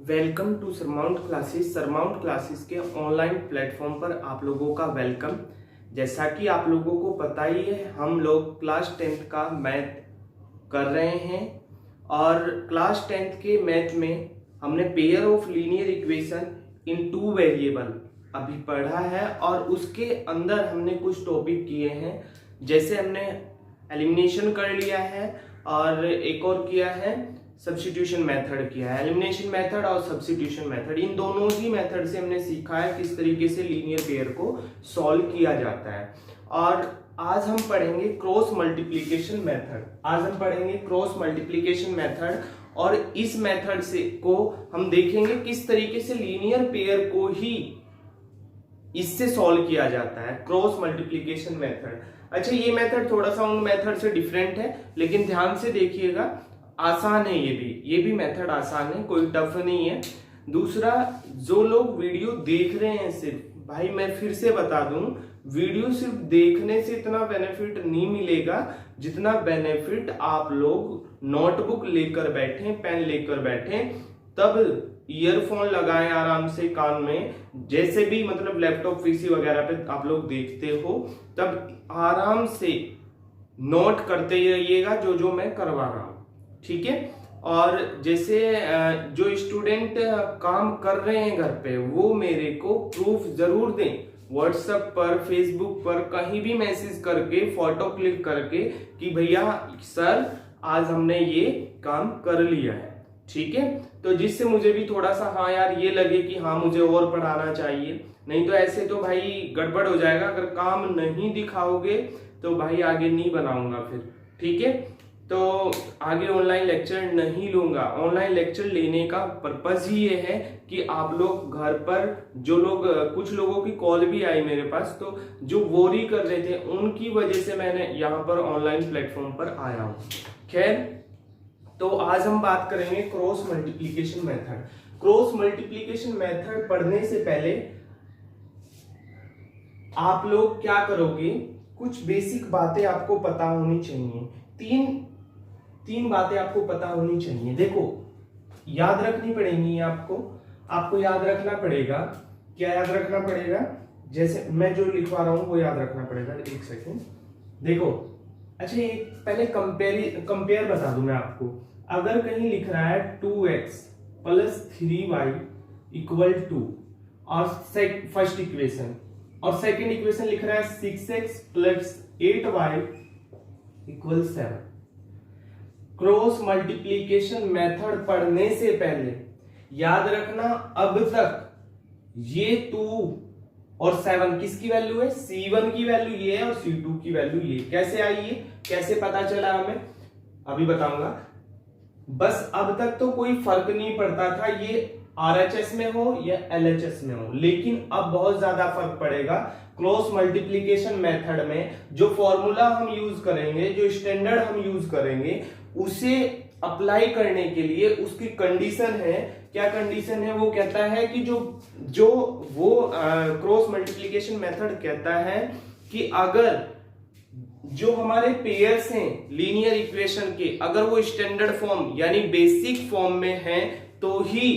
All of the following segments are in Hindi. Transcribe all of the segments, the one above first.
Welcome to Surmount classes. Surmount classes के ऑनलाइन प्लेटफॉर्म पर आप लोगों का वेलकम। जैसा कि आप लोगों को पता ही है, हम लोग क्लास 10th का मैथ कर रहे हैं और क्लास 10th के मैथ में हमने pair of linear equation in two variable अभी पढ़ा है और उसके अंदर हमने कुछ टॉपिक किए हैं। जैसे हमने एलिमिनेशन कर लिया है और एक और किया है सब्स्टिट्यूशन मेथड किया है। एलिमिनेशन मेथड और सब्स्टिट्यूशन मेथड, इन दोनों ही मेथड से हमने सीखा है किस तरीके से लीनियर पेयर को सॉल्व किया जाता है। और आज हम पढ़ेंगे क्रॉस मल्टीप्लिकेशन मेथड। आज हम पढ़ेंगे क्रॉस मल्टीप्लिकेशन मेथड और इस मेथड से को हम देखेंगे किस तरीके से लीनियर पेयर को ही इससे सॉल्व किया जाता है, क्रॉस मल्टीप्लिकेशन मेथड। अच्छा, ये मेथड थोड़ा सा उन मेथड से डिफरेंट है, लेकिन ध्यान से देखिएगा, आसान है। ये भी मेथड आसान है, कोई टफ नहीं है। दूसरा, जो लोग वीडियो देख रहे हैं, सिर्फ भाई मैं फिर से बता दूं, वीडियो सिर्फ देखने से इतना बेनिफिट नहीं मिलेगा जितना बेनिफिट आप लोग नोटबुक लेकर बैठे, पेन लेकर बैठे, तब ईयरफोन लगाएं आराम से कान में, जैसे भी मतलब लैपटॉप पीसी वगैरह पे आप लोग देखते हो, तब आराम से नोट करते रहिएगा जो मैं करवा रहा हूं, ठीक है। और जैसे जो स्टूडेंट काम कर रहे हैं घर पे, वो मेरे को प्रूफ जरूर दें, व्हाट्सएप पर, फेसबुक पर, कहीं भी मैसेज करके, फोटो क्लिक करके कि भैया सर आज हमने ये काम कर लिया है, ठीक है। तो जिससे मुझे भी थोड़ा सा हाँ यार ये लगे कि हाँ मुझे और पढ़ाना चाहिए। नहीं तो ऐसे तो भाई गड़बड़ हो जाएगा। अगर काम नहीं दिखाओगे तो भाई आगे नहीं बनाऊंगा फिर, ठीक है। तो आगे ऑनलाइन लेक्चर नहीं लूंगा। ऑनलाइन लेक्चर लेने का पर्पस ही ये है कि आप लोग घर पर, जो लोग, कुछ लोगों की कॉल भी आई मेरे पास, तो जो वोरी कर रहे थे उनकी वजह से मैंने यहाँ पर ऑनलाइन प्लेटफॉर्म पर आया हूँ। खैर, तो आज हम बात करेंगे cross multiplication method. Cross multiplication method पढ़ने से पहले आप लोग क्या करोगे, कुछ बेसिक बातें आपको पता होनी चाहिए। तीन बातें आपको पता होनी चाहिए। देखो, याद रखनी पड़ेंगी आपको याद रखना पड़ेगा। क्या याद रखना पड़ेगा? जैसे मैं जो लिखवा रहा हूं वो याद रखना पड़ेगा। एक सेकेंड, देखो। अच्छा, एक पहले कंपेयर बता दूं मैं आपको। अगर कहीं लिख रहा है 2x plus 3y equal to, और फर्स्ट इक्वेशन, और सेकेंड इक्वेशन लिख रहा है 6x plus 8y equal 7। Cross multiplication method पढ़ने से पहले याद रखना, अब तक ये 2 और 7 किसकी वैल्यू है? C1 की वैल्यू ये है और C2 की वैल्यू ये। कैसे आई ये, कैसे पता चला हमें, अभी बताऊंगा। बस अब तक तो कोई फर्क नहीं पड़ता था ये RHS में हो या LHS में हो, लेकिन अब बहुत ज्यादा फर्क पड़ेगा। क्रॉस मल्टीप्लिकेशन मेथड में जो फॉर्मूला हम यूज करेंगे, जो स्टैंडर्ड हम यूज करेंगे, उसे अप्लाई करने के लिए उसकी कंडीशन है। क्या कंडीशन है? वो कहता है कि वो क्रॉस मल्टीप्लिकेशन मेथड कहता है कि अगर जो हमारे पेयर्स हैं लीनियर इक्वेशन के, अगर वो स्टैंडर्ड फॉर्म यानी बेसिक फॉर्म में हैं, तो ही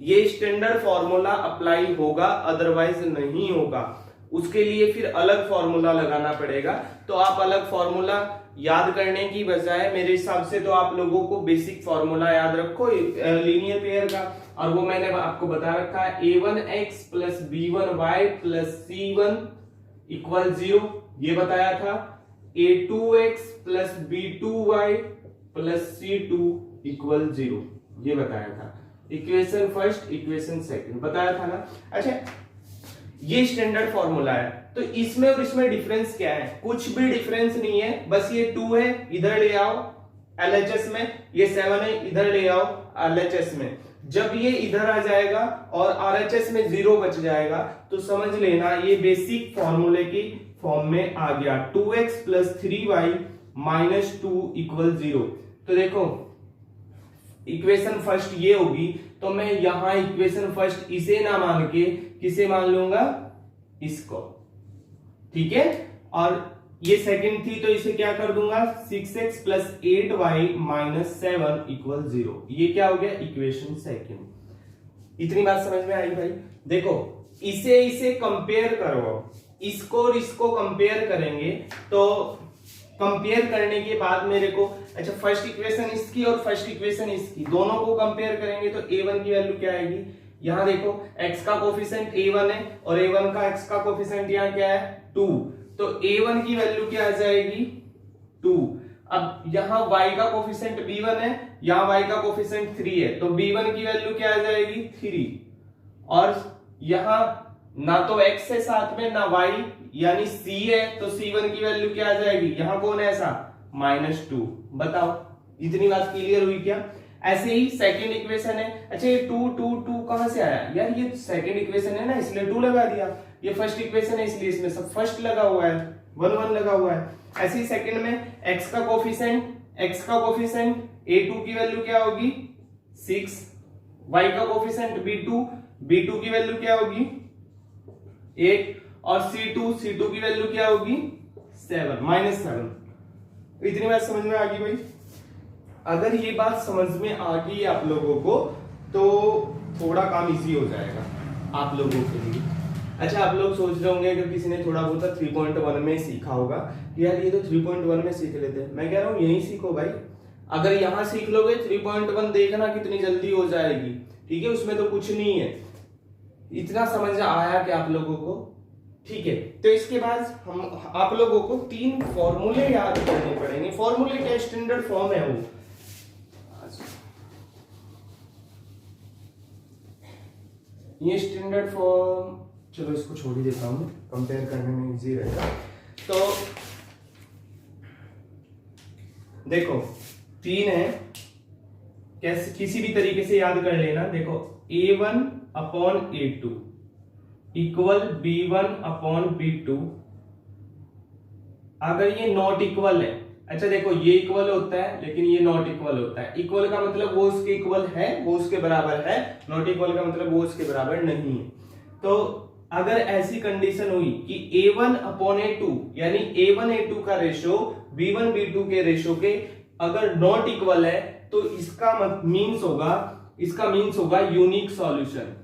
ये स्टैंडर्ड फॉर्मूला अप्लाई होगा, अदरवाइज नहीं होगा। उसके लिए फिर अलग फॉर्मूला लगाना पड़ेगा। तो आप अलग फॉर्मूला याद करने की बजाय मेरे हिसाब से तो आप लोगों को बेसिक फॉर्मूला याद रखो लीनियर पेयर का, और वो मैंने आपको बता रखा है a1x plus b1y plus c1 equal 0, ये बताया था। a2x plus b2y plus c2 equal 0, ये बताया था। इक्वेशन फर्स्ट, इक्वेशन सेकंड बताया था ना। अच्छा, ये स्टैंडर्ड फॉर्मूला है, तो इसमें और इसमें डिफरेंस क्या है? कुछ भी डिफरेंस नहीं है, बस ये 2 है इधर ले आओ LHS में, ये 7 है इधर ले आओ LHS में। जब ये इधर आ जाएगा और RHS में 0 बच जाएगा, तो समझ लेना ये बेसिक फॉर्मूले की फॉर्म में आ गया। 2x plus 3y minus 2 equal 0। तो देखो, इक्वेशन फर्स्ट ये होगी, तो मैं यहां इक्वेशन फर्स्ट इसे ना मान के किसे मान लूंगा? इसको, ठीक है। और ये सेकंड थी, तो इसे क्या कर दूंगा? 6x plus 8y minus 7 equal 0। ये क्या हो गया? Equation second. इतनी बात समझ में आई भाई। देखो इसे इसे कंपेयर करो, इसको और इसको कंपेयर करेंगे तो कंपेयर करने के बाद मेरे को, अच्छा फर्स्ट इक्वेशन इसकी और फर्स्ट इक्वेशन इसकी दोनों को कंपेयर करेंगे तो a1 की वैल्यू क्या आएगी, यहां देखो x का कोफिशिएंट a1 है और a1 का x का कोफिशिएंट यहां क्या है 2, तो a1 की वैल्यू क्या आ जाएगी 2। अब यहाँ y का कोफिशिएंट b1 है, यहाँ y का कोफिशिएंट 3 है, तो b1 की वैल्यू क्या आ जाएगी 3, और यहाँ ना तो x है साथ में ना y यानी c है, तो c1 की वैल्यू क्या आ जाएगी, यहाँ कौन है ऐसा -2। बताओ इतनी बात क्लियर हुई क्या। ऐसे ही सेकंड इक्वेशन है, अच्छा ये 2 2 2 कहां से आया यार, ये सेकंड इक्वेशन है ना इसलिए 2 लगा दिया, ये फर्स्ट इक्वेशन है इसलिए इसमें सब फर्स्ट लगा हुआ है 1 1 लगा हुआ है। ऐसे ही सेकंड में x का कोफिशिएंट a2 की वैल्यू क्या होगी 6, y का कोफिशिएंट b2 की वैल्यू क्या होगी 8, और c2 की वैल्यू क्या होगी 7 -7। इतनी बात समझ में आ गई भाई। अगर ये बात समझ में आ गई आप लोगों को तो थोड़ा काम इजी हो जाएगा आप लोगों के लिए। अच्छा आप लोग सोच रहे होंगे अगर किसी ने थोड़ा बहुत 3.1 में सीखा होगा यार ये तो 3.1 में सीख लेते हैं, मैं कह रहा हूँ यही सीखो भाई। अगर यहां सीख लोगे 3.1 देखना कितनी जल्दी हो जाएगी, ठीक है, उसमें तो कुछ नहीं है। इतना समझ आया कि आप लोगों को, ठीक है। तो इसके बाद हम आप लोगों को 3 फॉर्मूले याद करने पड़ेंगे। फॉर्मूले क्या स्टैंडर्ड फॉर्म है वो, ये स्टैंडर्ड फॉर्म, चलो इसको छोड़ ही देता हूं, कंपेयर करने में इजी रहेगा। तो देखो 3 है, कैसे किसी भी तरीके से याद कर लेना। देखो a1 upon a2 equal b1 upon b2, अगर ये नॉट इक्वल है, अच्छा देखो ये इक्वल होता है लेकिन ये नॉट इक्वल होता है। इक्वल का मतलब वो उसके इक्वल है, वो उसके बराबर है, नॉट इक्वल का मतलब वो उसके बराबर नहीं है। तो अगर ऐसी कंडीशन हुई कि a1 अपॉन a2 यानी a1 a2 का रेशो b1 b2 के रेशो के अगर नॉट इक्वल है तो इसका मीन्स होगा यूनिक सॉल्यूशन।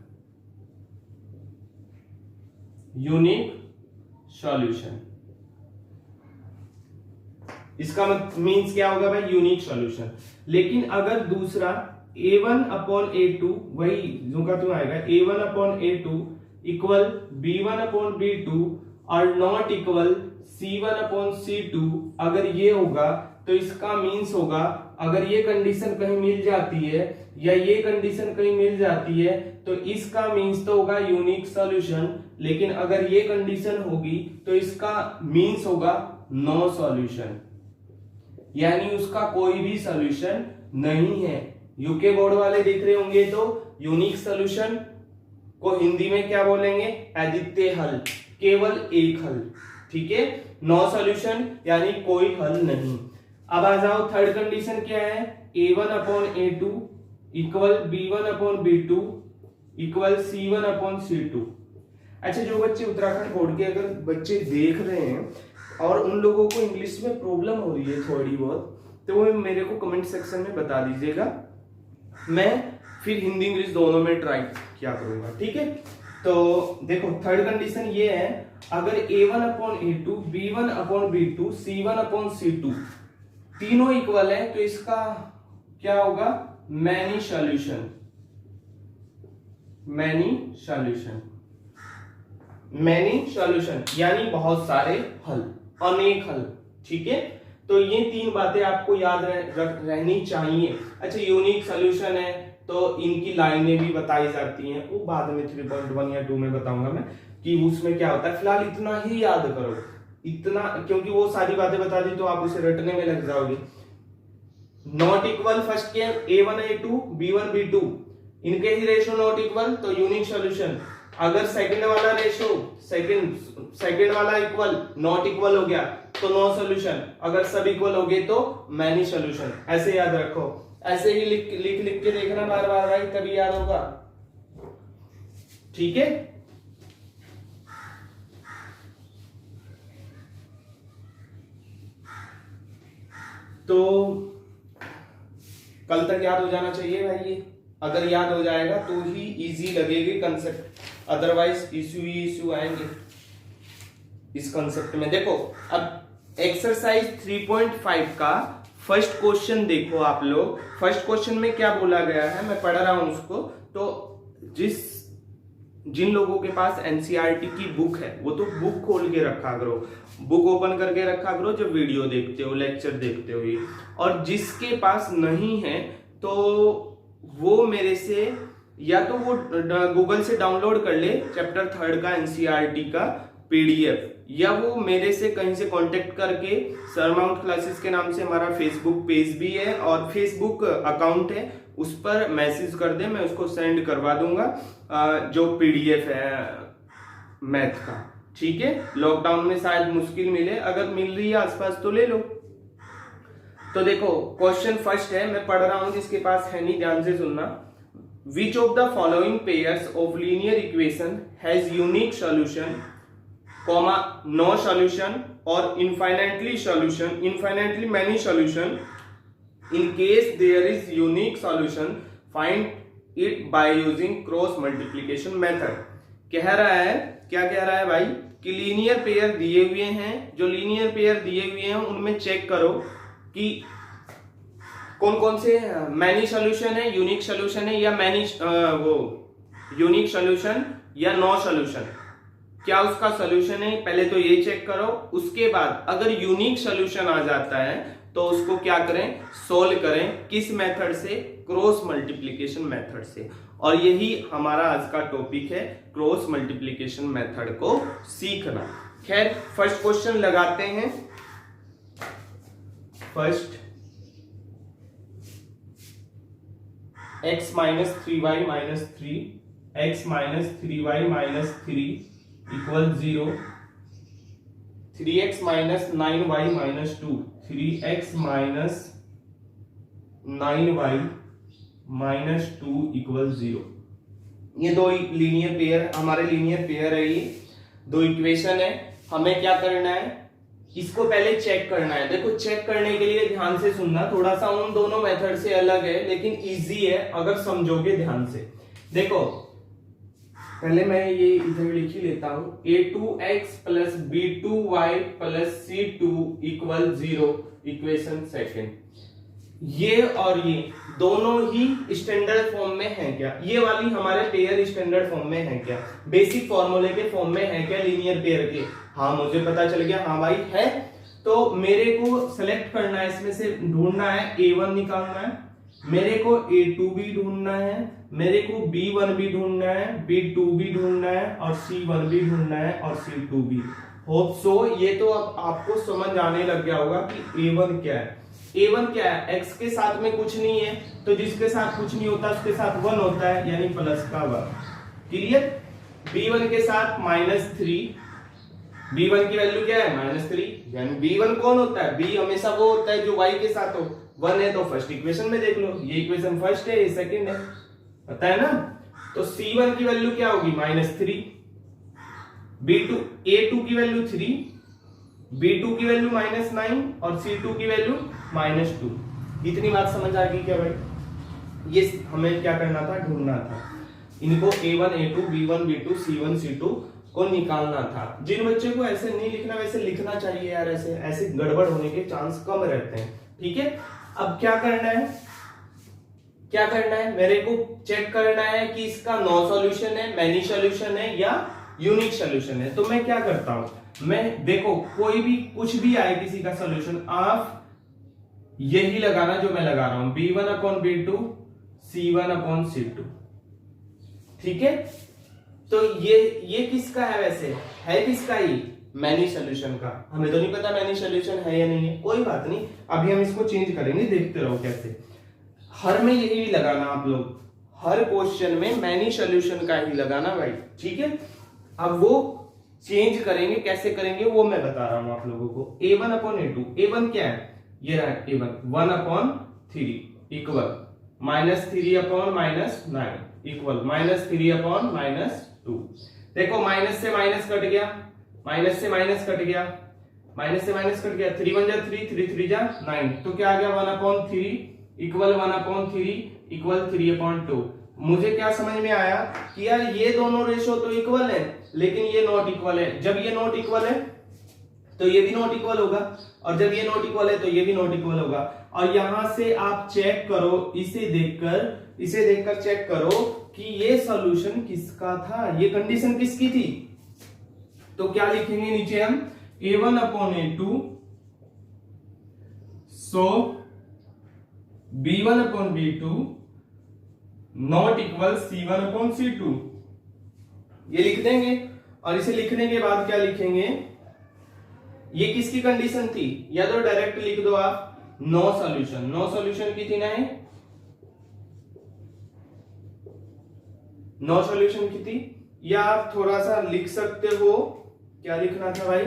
इसका मीन्स क्या होगा भाई, यूनिक सॉल्यूशन। लेकिन अगर दूसरा a1 अपॉन a2 वही जो का तो आएगा a1 upon a2 equal b1 upon b2 और not equal c1 upon c2, अगर ये होगा तो इसका मीन्स होगा, अगर ये कंडीशन कहीं मिल जाती है या ये कंडीशन कहीं मिल जाती है तो इसका मीन्स तो होगा यूनिक सॉल्यूशन, लेकिन अगर ये कंडीशन होगी तो इसका मीन्स होगा नो सॉल्यूशन, यानी उसका कोई भी सॉल्यूशन नहीं है। यूके बोर्ड वाले देख रहे होंगे तो यूनिक सॉल्यूशन को हिंदी में क्या बोलेंगे, अद्वितीय हल, केवल एक हल, ठीक है। नो सॉल्यूशन यानी कोई हल नहीं। अब आ जाओ थर्ड कंडीशन क्या है, a1 upon a2 equal b1 upon b2 equal c1 upon c2। अच्छा जो बच्चे उत्तराखंड बोर्ड के अगर बच्चे देख रहे हैं और उन लोगों को इंग्लिश में प्रॉब्लम हो रही है थोड़ी बहुत, तो वो मेरे को कमेंट सेक्शन में बता दीजिएगा, मैं फिर हिंदी इंग्लिश दोनों में ट्राई किया करूंगा, ठीक है। तो देखो थर्ड कंडीशन ये है, अगर a1 upon a2 b1 upon b2 c1 upon c2 तीनों इक्वल है तो इसका क्या होगा, मैनी सॉल्यूशन यानी बहुत सारे हल, अनेक हल, ठीक है। तो ये 3 बातें आपको याद रहनी चाहिए। अच्छा यूनिक सॉल्यूशन है तो इनकी लाइनें भी बताई जाती हैं, वो बाद में 3.1 या 2 में बताऊंगा मैं कि उसमें क्या होता है। फिलहाल इतना ही याद करो, इतना, क्योंकि वो सारी बातें बता दी तो आप उसे रटने में लग जाओगे। नॉट इक्वल फर्स्ट के a1 a2 b1 b2 इनके ही रेशो नॉट इक्वल तो यूनिक सॉल्यूशन। अगर सेकंड वाला रेशो सेकंड वाला इक्वल नॉट इक्वल हो गया तो नो सॉल्यूशन, अगर सब इक्वल हो गए तो मैनी सॉल्यूशन। ऐसे याद रखो, ऐसे ही लिख के देखना बार बार भाई, तभी याद होगा, ठीक है। तो कल तक याद हो जाना चाहिए भाई ये अगर याद हो जाएगा तो ही इजी लगेगी कंसेप्ट, अदरवाइज इशू आएंगे इस कंसेप्ट में। देखो अब एक्सरसाइज 3.5 का फर्स्ट क्वेश्चन देखो आप लोग। फर्स्ट क्वेश्चन में क्या बोला गया है, मैं पढ़ रहा हूं उसको। तो जिन लोगों के पास एनसीईआरटी की बुक है वो तो बुक खोल के रखा करो, बुक ओपन करके रखा करो जब वीडियो देखते हो, लेक्चर देखते हो। और जिसके पास नहीं है तो वो मेरे से या तो वो गूगल से डाउनलोड कर ले चैप्टर 3 का एनसीईआरटी का पीडीएफ, या वो मेरे से कहीं से कांटेक्ट करके सरमाउंट क्लासेस के नाम से हमारा फेसबुक पेज भी है और फेसबुक अकाउंट है, उस पर मैसेज कर दे, मैं उसको सेंड करवा दूंगा जो पीडीएफ है मैथ का। ठीक है, लॉकडाउन में शायद मुश्किल मिले, अगर मिल रही है आसपास तो ले लो। तो देखो क्वेश्चन फर्स्ट है, मैं पढ़ रहा हूं, जिसके पास है नहीं ध्यान से सुनना। Which of the following pairs of linear equation has unique solution, comma no solution और infinitely many solution. In case there is unique solution, find it by using cross multiplication method। कह रहा है, क्या कह रहा है भाई, कि लीनियर पेयर दिए हुए हैं, जो लीनियर पेयर दिए हुए हैं उनमें चेक करो कि कौन कौन से मैनी सॉल्यूशन है, यूनिक सॉल्यूशन है, या यूनिक सॉल्यूशन या नो सॉल्यूशन, क्या उसका सॉल्यूशन है। पहले तो ये चेक करो, उसके बाद अगर यूनिक सॉल्यूशन आ जाता है तो उसको क्या करें, सोल्व करें। किस मेथड से, क्रॉस मल्टीप्लिकेशन मेथड से। और यही हमारा आज का टॉपिक है, क्रॉस मल्टीप्लिकेशन मेथड को सीखना। खैर फर्स्ट क्वेश्चन लगाते हैं। First, x minus 3y minus 3, x minus 3y minus 3 equal 0, 3x minus 9y minus 2, 3x minus 9y minus 2 equal 0। ये दो लीनियर पेयर, हमारे लीनियर पेयर है, ये दो इक्वेशन है। हमें क्या करना है, इसको पहले चेक करना है। देखो चेक करने के लिए ध्यान से सुनना, थोड़ा सा उन दोनों मेथड से अलग है लेकिन इजी है अगर समझोगे ध्यान से। देखो पहले मैं ये इधर लिख ही लेता हूं, a2x plus b2y plus c2 equal 0, equation second. ये और ये दोनों ही स्टैंडर्ड फॉर्म में है क्या, ये वाली हमारे पेयर स्टैंडर्ड फॉर्म में है क्या, बेसिक फॉर्मूले के फॉर्म में है क्या लीनियर पेयर के। हाँ मुझे पता चल गया, हाँ भाई है। तो मेरे को सेलेक्ट करना है, इसमें से ढूंढना है, a1 निकालना है, मेरे को a2 भी ढूंढना है, मेरे को b1 भी ढूंढना है, b2 भी ढूंढना है और c1 भी ढूंढना है और c2 भी। होप सो ये तो अब आपको समझ आने लग गया होगा कि a1 क्या है। a1 क्या है, x के साथ में कुछ नहीं है, तो जिसके साथ कुछ नहीं होता उसके साथ 1 होता है, यानी प्लस का 1। क्लियर। b1 के साथ -3, b1 की वैल्यू क्या है -3, यानी b1 कौन होता है, b हमेशा वो होता है जो y के साथ हो। 1 है तो फर्स्ट इक्वेशन में देख लो, ये इक्वेशन फर्स्ट है, ये सेकंड है, पता है ना। तो c1 की वैल्यू क्या होगी -3, b2 a2 की वैल्यू 3, b2 की वैल्यू -9 और c2 की वैल्यू -2। इतनी बात समझ आ गई क्या भाई। ये हमें क्या करना था, ढूंढना था इनको, a1 a2 b1 b2 c1 c2 को निकालना था। जिन बच्चे को ऐसे नहीं लिखना वैसे लिखना चाहिए यार, ऐसे गड़बड़ होने के चांस कम रहते हैं। ठीक है, अब क्या करना है, क्या करना है, मेरे को चेक करना है कि इसका नो सॉल्यूशन है, मैनी सॉल्यूशन है या यूनिक सॉल्यूशन है। तो मैं क्या करता हूं, मैं देखो कोई भी कुछ भी आए किसी का सॉल्यूशन, आप यही लगाना जो मैं लगा रहा हूं, b1 upon b2 c1 upon c2। ठीक है, तो ये किसका है, वैसे है किसका, ये मैनी सॉल्यूशन का। हमें तो नहीं पता मैनी सॉल्यूशन है या नहीं है, कोई बात नहीं, अभी हम इसको चेंज करेंगे, देखते रहो कैसे। हर में यही लगाना आप लोग, हर क्वेश्चन में मैनी सॉल्यूशन का ही लगाना भाई। ठीक है, अब वो चेंज करेंगे, कैसे करेंगे वो मैं बता रहा हूं आप लोगों को। a1 अपॉन a2, a1 क्या है, ये रहा a1, 1 upon 3 equal -3 upon -9 equal -3 upon -2। देखो माइनस से माइनस कट गया, माइनस से माइनस कट गया, माइनस से माइनस कट गया, 3 1 जा 3, 3 3 जा 9, तो क्या आ गया 1 अपॉन 3 इक्वल 1 अपॉन 3 इक्वल 3/2। मुझे क्या समझ में आया कि यार ये दोनों रेशो तो इक्वल है, लेकिन ये नॉट इक्वल है। जब ये नॉट इक्वल है तो ये भी नॉट इक्वल होगा, और जब ये नॉट इक्वल है तो ये भी नॉट इक्वल होगा। और यहां से आप चेक करो, इसे देखकर चेक करो कि ये सॉल्यूशन किसका था, ये कंडीशन किसकी थी। तो क्या लिखेंगे नीचे हम, A1/A2 so B1/B2 not equal C1/C2, ये लिख देंगे। और इसे लिखने के बाद क्या लिखेंगे, ये किसकी कंडीशन थी, या तो डायरेक्ट लिख दो आप नो सॉल्यूशन की थी ना, है नो सॉल्यूशन की थी। या आप थोड़ा सा लिख सकते हो, क्या लिखना था भाई,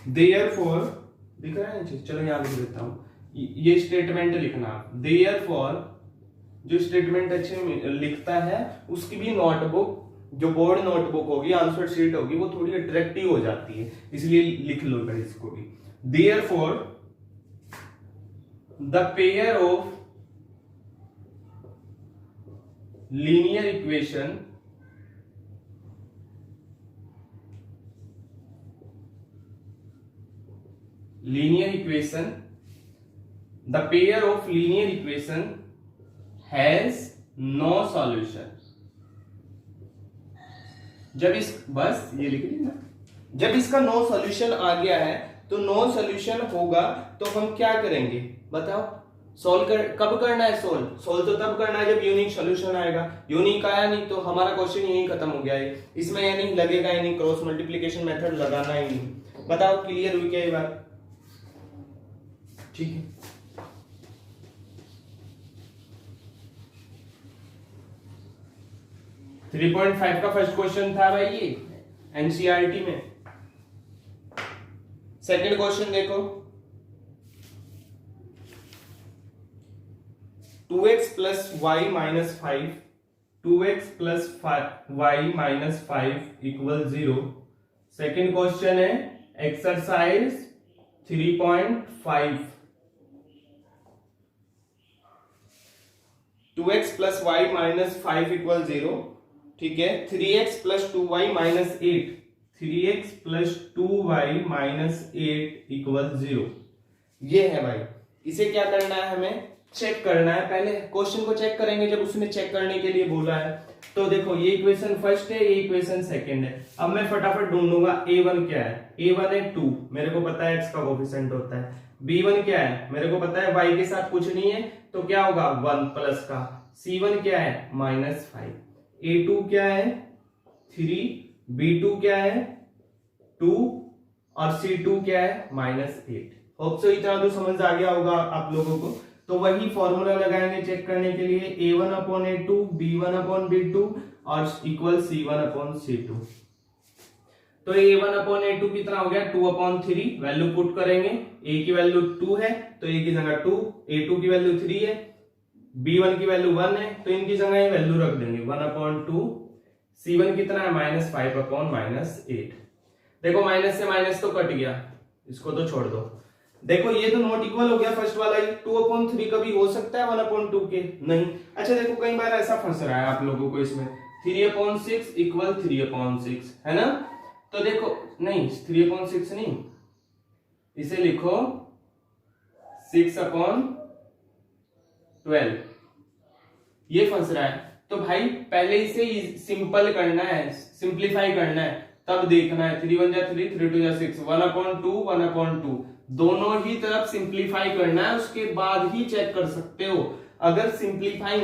देयरफॉर, दिख रहा है नीचे, चलो यहां लिख देता हूं, ये स्टेटमेंट लिखना। देयरफॉर जो स्टेटमेंट अच्छे लिखता है उसकी भी नोटबुक, जो बोर्ड नोटबुक होगी, आंसर शीट होगी, वो थोड़ी अट्रैक्टिव हो जाती है, इसलिए लिख लो भाई इसको भी। Therefore the pair of linear equation the pair of linear equation has no solution। बस ये लिख ली ना, जब इसका नो सॉल्यूशन आ गया है तो नो सॉल्यूशन होगा तो हम क्या करेंगे बताओ, कब करना है सोल्व तो तब करना है जब यूनिक सॉल्यूशन आएगा। यूनिक आया नहीं तो हमारा क्वेश्चन यही खत्म हो गया है, इसमें ये नहीं लगेगा ही नहीं, क्रॉस मल्टीप्लिकेशन मेथड लगाना ही नहीं। बताओ क्लियर हुई क्या ये बात, ठीक है। 3.5 का फर्स्ट क्वेश्चन था भाई ये एनसीईआरटी में। सेकंड क्वेश्चन देखो, 2x plus y minus 5 2x plus y minus 5 equal 0। Second question है exercise 3.5, 2x plus y minus 5 equal 0, ठीक है। 3x plus 2y minus 8, 3x plus 2y minus 8 equal 0, ये है भाई। इसे क्या करना है, हमें चेक करना है। पहले क्वेश्चन को चेक करेंगे जब उसने चेक करने के लिए बोला है। तो देखो ये इक्वेशन फर्स्ट है, ये इक्वेशन सेकंड है। अब मैं फटाफट ढूंढूंगा a1 क्या है, a1 है 2, मेरे को पता है x का कोफिशिएंट होता है। b1 क्या है, मेरे को पता है y के साथ कुछ नहीं है तो क्या होगा 1 प्लस का। c1 क्या है -5, a2 क्या है 3, b2 क्या है 2 और c2 क्या है -8। होप सो इतना तो समझ आ गया होगा आप लोगों को। तो वही फॉर्मूला लगाएंगे चेक करने के लिए, a1/a2 b1/b2 और इक्वल c1/c2। तो a1/a2 कितना हो गया 2/3, वैल्यू पुट करेंगे। a की वैल्यू 2 है तो a की जगह 2, a2 की वैल्यू 3 है, b1 की वैल्यू 1 है तो इनकी जगह ये वैल्यू रख देंगे 1/2। c1 कितना है -5/-8। देखो माइनस से माइनस तो कट गया, इसको तो छोड़ दो। देखो ये तो नॉट इक्वल हो गया फर्स्ट वाला ही, 2/3 कभी हो सकता है 1/2 के नहीं। अच्छा देखो कई बार ऐसा फंस रहा है आप लोगों को इसमें, 3/6 इक्वल 3/6 है ना। तो देखो नहीं 3/6 नहीं, इसे लिखो 6/12, ये फंस रहा है। तो भाई पहले इसे सिंपल करना है, सिंप्लीफाई करना है, तब देखना है 3 1 जा 3 3 2 जा 6, 1/2 1/2 दोनों ही तरफ सिंप्लीफाई करना है, उसके बाद ही चेक कर सकते हो। अगर सिंप्लीफाई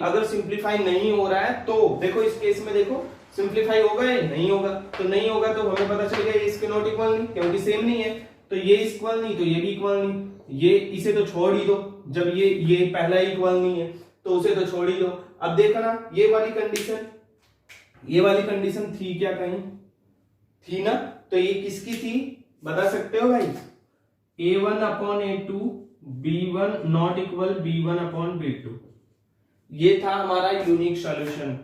अगर सिंप्लीफाई नहीं हो रहा है तो देखो इस केस में देखो सिंप्लीफाई होगा या नहीं होगा, तो नहीं होगा तो हमें पता चल गया इसके नॉट इक्वल नहीं, क्योंकि सेम नहीं है। तो ये इक्वल नहीं तो ये भी इक्वल नहीं, ये इसे तो छोड़ ही दो, जब ये पहला इक्वल नहीं है तो उसे तो छोड़ ही दो। अब देखना ये वाली कंडीशन थी क्या, कहीं थी ना, तो ये किसकी थी बता सकते हो भाई, a1/a2 b1 not equal b1/b2, ये था हमारा यूनिक सॉल्यूशन।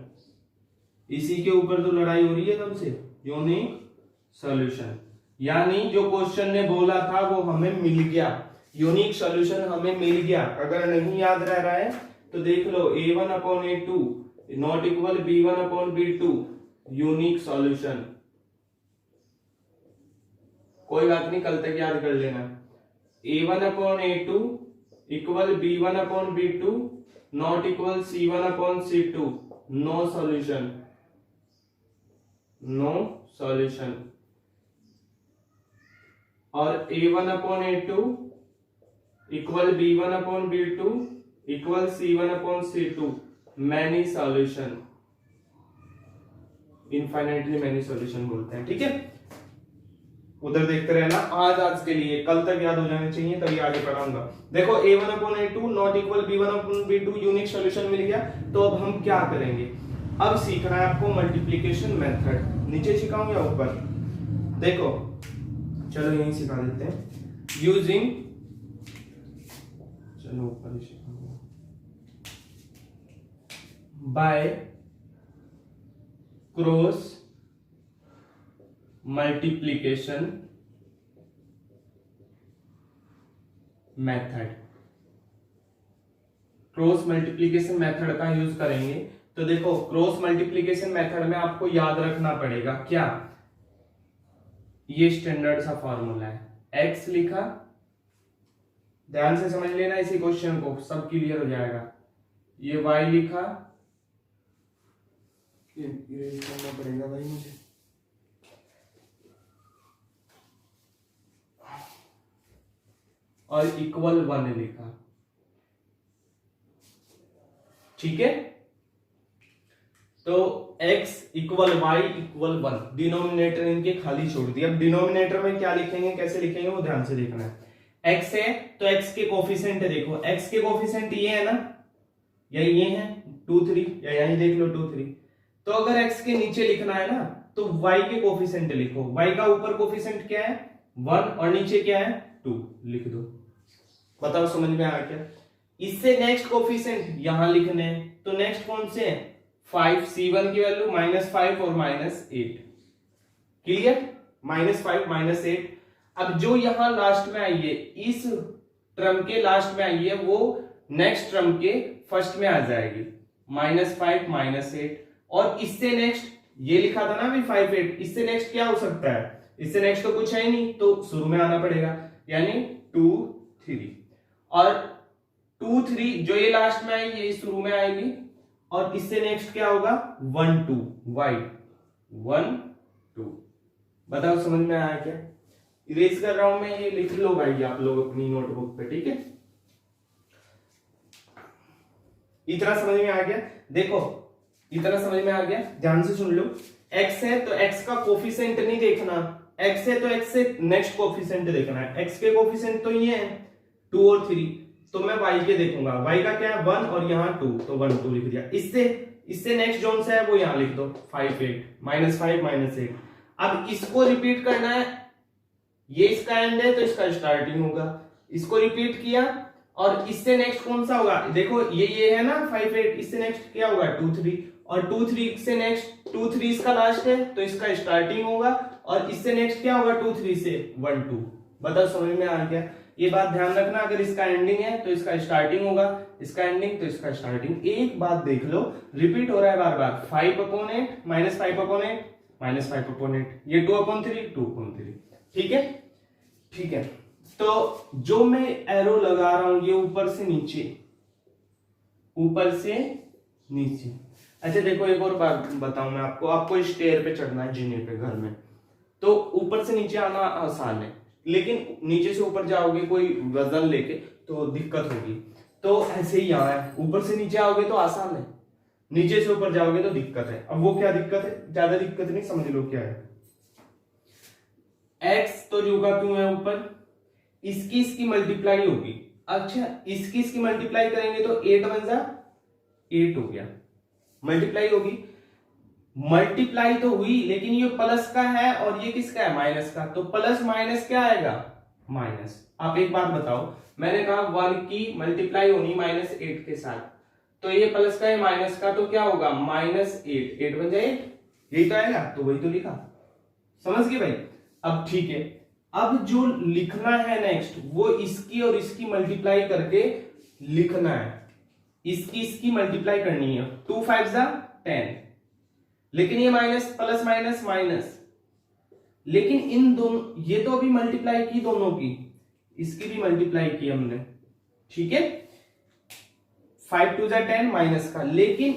इसी के ऊपर तो लड़ाई हो रही है तब से, यूनिक सॉल्यूशन, यानी जो क्वेश्चन ने बोला था वो हमें मिल गया। यूनिक सॉल्यूशन हमें मिल गया। अगर नहीं याद रह रहा है तो देख लो, a1/a2 not equal b1/b2 unique solution. कोई बात नहीं, कल तक याद कर लेना। a1/a2 equal b1/b2 not equal c1/c2 no solution, no solution. और a1/a2 equal b1/b2 equal c1/c2 many solution, infinitely many solution बोलते हैं। ठीक है, उधर देखते रहना। आज के लिए, कल तक याद हो जाने चाहिए, तभी आगे पढ़ाऊंगा। देखो a1/a2 not equal b1/b2 unique solution मिल गया। तो अब हम क्या करेंगे, अब सीखना है आपको मल्टीप्लिकेशन मेथड। नीचे सिखाऊं या ऊपर? देखो चलो यहीं सिखा देते हैं। यूजिंग, चलो ऊपर ही सिखाऊंगा। By cross multiplication method, cross multiplication method का यूज करेंगे। तो देखो क्रॉस मल्टीप्लिकेशन मेथड में आपको याद रखना पड़ेगा क्या, ये स्टैंडर्ड सा फॉर्मूला है। x लिखा, ध्यान से समझ लेना इसी क्वेश्चन को, सब क्लियर हो जाएगा। ये y लिखा, ये करना पड़ेगा भाई मुझे। और इक्वल 1 लिखा। ठीक है, तो x equal y equal 1, denominator इनके खाली छोड़ दिया। अब डिनोमिनेटर में क्या लिखेंगे, कैसे लिखेंगे, वो ध्यान से देखना है। x है तो x के कोफिशिएंट देखो, x के कोफिशिएंट ये है ना, या ये है 2 3, या यहीं देख लो 2 3। तो अगर x के नीचे लिखना है ना तो y के कोफिशिएंट लिखो। y का ऊपर कोफिशिएंट क्या है 1 और नीचे क्या है 2, लिख दो। बताओ समझ में आया क्या? इससे नेक्स्ट कोफिशिएंट यहां लिखने हैं, तो नेक्स्ट कौन से हैं 5, c1 की वैल्यू -5 और -8। क्लियर, -5 -8। अब जो यहां लास्ट में आई है, इस टर्म के लास्ट में आई है, वो नेक्स्ट टर्म के फर्स्ट में आ जाएगी, -5 -8। और इससे नेक्स्ट ये लिखा था ना अभी 5 8, इससे नेक्स्ट क्या हो सकता है, इससे नेक्स्ट तो कुछ है ही नहीं, तो शुरू में आना पड़ेगा, यानी 2 3। और 2 3 जो ये लास्ट में आएगी ये शुरू में आएगी, और इससे नेक्स्ट क्या होगा 1 2, y 1 2। बताओ समझ में आया क्या? इरेज कर रहा हूं मैं, ये लिख लो भाई आप लोग अपनी नोटबुक पे। ठीक है, इतना समझ में आ गया? देखो इतना समझ में आ गया, ध्यान से सुन लो। x है तो x का कोफिशिएंट नहीं देखना, x है तो x से नेक्स्ट कोफिशिएंट देखना है। x के कोफिशिएंट तो ये है 2 और 3, तो मैं y के देखूंगा। y का क्या है 1 और यहाँ 2, तो 1 2 लिख दिया। इससे नेक्स्ट जोन से है वो यहाँ लिख दो 5 8, -5 -8। अब इसको रिपीट करना है, ये इसका एंड है तो इसका स्टार्टिंग होगा, इसको रिपीट किया। और इससे नेक्स्ट कौन सा होगा, देखो ये है ना 5 8, इससे नेक्स्ट क्या होगा 2 3, और 2 3 से नेक्स्ट 2 3 इसका लास्ट है तो इसका स्टार्टिंग होगा, और इससे नेक्स्ट क्या होगा 2 3 से 1 2। बताओ समझ में आ गया? ये बात ध्यान रखना, अगर इसका एंडिंग है तो इसका स्टार्टिंग होगा, इसका एंडिंग तो इसका स्टार्टिंग। एक बात देख लो, रिपीट हो रहा है बार बार, 5/8 -5/8 -5/8, ये 2/3 2/3। ठीक है, ठीक है। तो जो मैं एरो लगा रहा हूं ये ऊपर से नीचे, ऊपर से नीचे। अच्छा देखो एक और बात बताऊं मैं आपको स्टेयर पे चढ़ना है जीने पे घर में, तो ऊपर से नीचे आना आसान है, लेकिन नीचे से ऊपर जाओगे कोई वजन लेके तो दिक्कत होगी। तो ऐसे ही यहाँ है, ऊपर से नीचे आओगे तो आसान है, नीचे से ऊपर जाओगे तो दिक्कत है। अब वो क्या दिक्कत है, ज्यादा दिक्कत नहीं, समझ लो क्या है। x तो जो का क्यों है ऊपर, इसकी मल्टीप्लाई होगी। अच्छा इसकी मल्टीप्लाई करेंगे तो 8 बन जा 8 हो गया, मल्टीप्लाई होगी। मल्टीप्लाई तो हुई, लेकिन ये प्लस का है और ये किसका है माइनस का, तो प्लस माइनस क्या आएगा माइनस। आप एक बात बताओ, मैंने कहा 1 की मल्टीप्लाई होनी -8 के साथ, तो ये प्लस का है माइनस का, तो क्या होगा -8 8 बन जाए 8, यही तो आएगा, तो वही तो लिखा। समझ गए भाई? अब ठीक है, अब जो लिखना है नेक्स्ट वो इसकी और इसकी मल्टीप्लाई करके लिखना है, इसकी मल्टीप्लाई करनी है। 2 5 जा 10, लेकिन ये माइनस प्लस माइनस माइनस, लेकिन इन दोनों, ये तो अभी मल्टीप्लाई की दोनों की, इसकी भी मल्टीप्लाई की हमने, ठीक है। 5 2 जा 10 माइनस का, लेकिन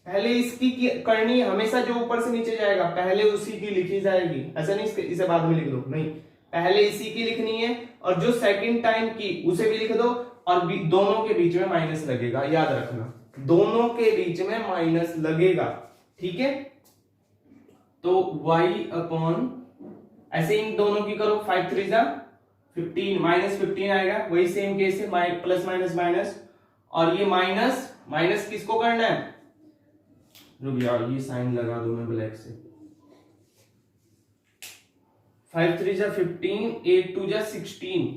पहले इसकी करनी है, हमेशा जो ऊपर से नीचे जाएगा पहले उसी की लिखी जाएगी, ऐसा नहीं इसे बाद में लिख दो, नहीं, पहले इसी की लिखनी है, और जो सेकंड टाइम की उसे भी लिख दो, और दोनों के बीच में माइनस लगेगा, याद रखना, दोनों के बीच में माइनस लगेगा, ठीक है। तो y अपॉन, ऐसे इन दोनों की करो, 5 3 जा 15, माइनस 15 आएगा, वही सेम केस है, प्लस माइनस माइनस, और ये माइनस माइनस किसको करना है, रुक यार ये साइन लगा दो मैं ब्लैक से, 5 3 जा 15, 8 2 जा 16,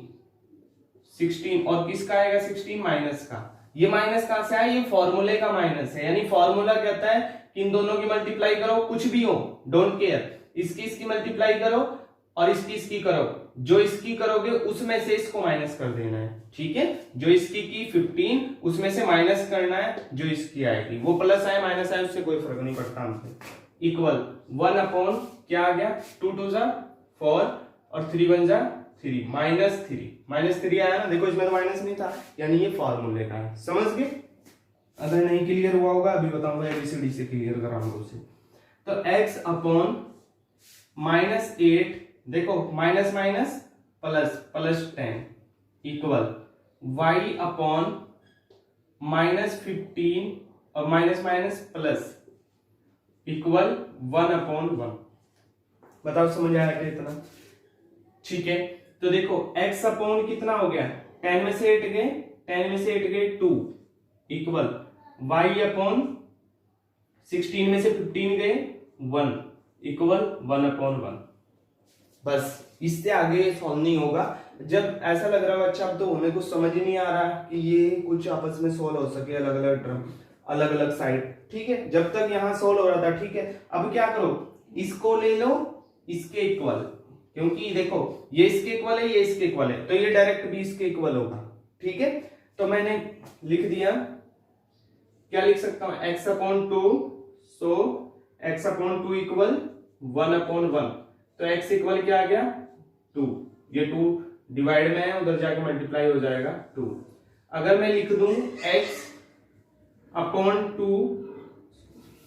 16, और किसका आएगा 16, माइनस का। ये माइनस कहां से आया, ये फॉर्मूले का माइनस है, यानी फॉर्मूला कहता है कि इन दोनों की मल्टीप्लाई करो, कुछ भी हो डोंट केयर, इसकी मल्टीप्लाई करो और इसकी करो, जो इसकी करोगे उसमें से इसको माइनस कर देना है, ठीक है। जो इसकी की 15 उसमें से माइनस करना है जो इसकी आएगी, वो प्लस आए माइनस आए उससे कोई फर्क नहीं पड़ता हमसे, इक्वल 1 अपॉन क्या आ गया, 2 2 जा 4 और 3 1 जा 3, माइनस 3 आया ना, देखो इसमें तो माइनस नहीं था, यानी ये फॉर्मूले का है, समझ गए। अगर नहीं क्लियर हुआ होगा अभी बताऊंगा, एबीसीडी से क्लियर कराऊंगा उसे। तो x अपॉन -8, देखो minus minus plus plus 10 equal y upon -15 और minus minus plus equal 1 upon 1। बताओ समझ आया क्या इतना, ठीक है। तो देखो x अपॉन कितना हो गया, 10 में से 8 गए, 10 में से 8 गए 2 इक्वल y अपॉन 16 में से 15 गए 1 इक्वल 1 अपॉन 1। बस इससे आगे सॉल्व नहीं होगा। जब ऐसा लग रहा हो अच्छा अब तो हमें कुछ समझ ही नहीं आ रहा कि ये कुछ आपस में सॉल्व हो सके, अलग अलग टर्म अलग अलग साइड, ठीक है, जब तक यहाँ सॉल्व हो रहा था, ठीक है। अब क्या करो, इसको ले लो इसके इक्वल, क्योंकि देखो ये इसके इक्वल है, ये इसके इक्वल है, तो ये डायरेक्ट भी इसके इक्वल होगा, ठीक है। तो मैंने लिख दिया, क्या लिख सकता हूं, x अपॉन 2, सो x अपॉन 2 इक्वल 1 अपॉन 1, तो x इक्वल क्या आ गया 2, ये 2 डिवाइड में है, उधर जाके मल्टीप्लाई हो जाएगा 2। अगर मैं लिख दूं x अपॉन 2,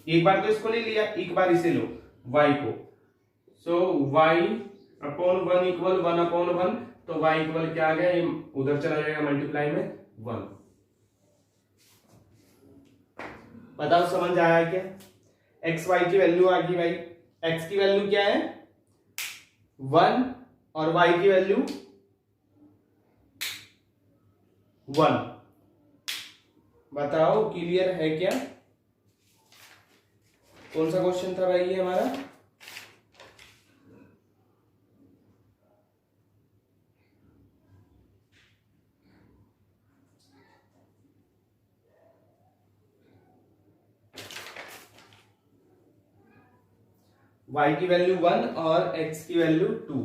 एक बार तो इसको ले लिया, एक बार इसे लो y को, सो y अपॉन 1 इक्वल 1 अपॉन 1, तो y इक्वल क्या आ गया, ये उधर चला जाएगा मल्टीप्लाई में 1। बताओ समझ आया क्या, एक्स वाई की वैल्यू आ गई भाई, एक्स की वैल्यू क्या है 1 और वाई की वैल्यू 1। बताओ क्लियर है क्या, कौन सा क्वेश्चन था भाई ये हमारा, y की वैल्यू 1 और x की वैल्यू 2।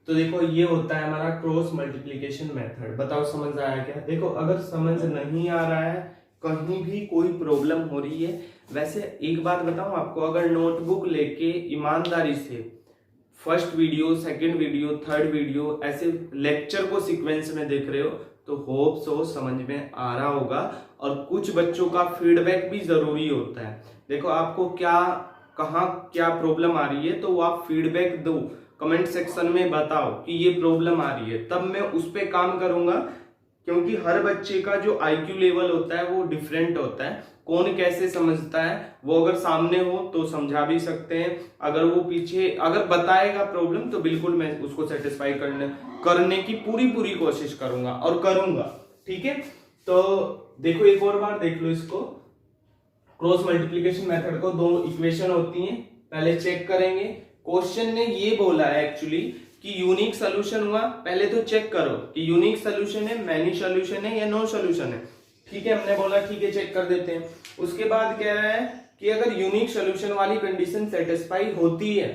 तो देखो ये होता है हमारा क्रॉस मल्टीप्लिकेशन मेथड। बताओ समझ आया क्या। देखो अगर समझ नहीं आ रहा है, कहीं भी कोई प्रॉब्लम हो रही है, वैसे एक बात बताऊं आपको, अगर नोटबुक लेके ईमानदारी से first video, second video, third video ऐसे लेक्चर को सीक्वेंस में देख रहे हो तो होप सो समझ में आ रहा होगा। और कुछ बच्चों का फीडबैक भी जरूरी होता है। देखो आपको क्या कहाँ क्या प्रॉब्लम आ रही है, तो वो आप फीडबैक दो, कमेंट सेक्शन में बताओ कि ये प्रॉब्लम आ रही है, तब मैं उस पर काम करूंगा। क्योंकि हर बच्चे का जो आईक्यू लेवल होता है वो डिफरेंट होता है, कौन कैसे समझता है, वो अगर सामने हो तो समझा भी सकते हैं, अगर वो पीछे अगर बताएगा प्रॉब्लम तो बिल्कुल मैं उसको सेटिस्फाई करने की पूरी कोशिश करूंगा और करूंगा, ठीक है। तो देखो एक और बार देख लो इसको, क्रॉस मल्टीप्लिकेशन मेथड को, दो इक्वेशन होती हैं, पहले चेक करेंगे। क्वेश्चन ने ये बोला है एक्चुअली कि यूनिक सोल्यूशन हुआ, पहले तो चेक करो कि यूनिक सोल्यूशन है, मैनी सोल्यूशन है या नो सोल्यूशन है, ठीक है। हमने बोला ठीक है चेक कर देते हैं। उसके बाद कह रहा है कि अगर यूनिक सोल्यूशन वाली कंडीशन सेटिस्फाई होती है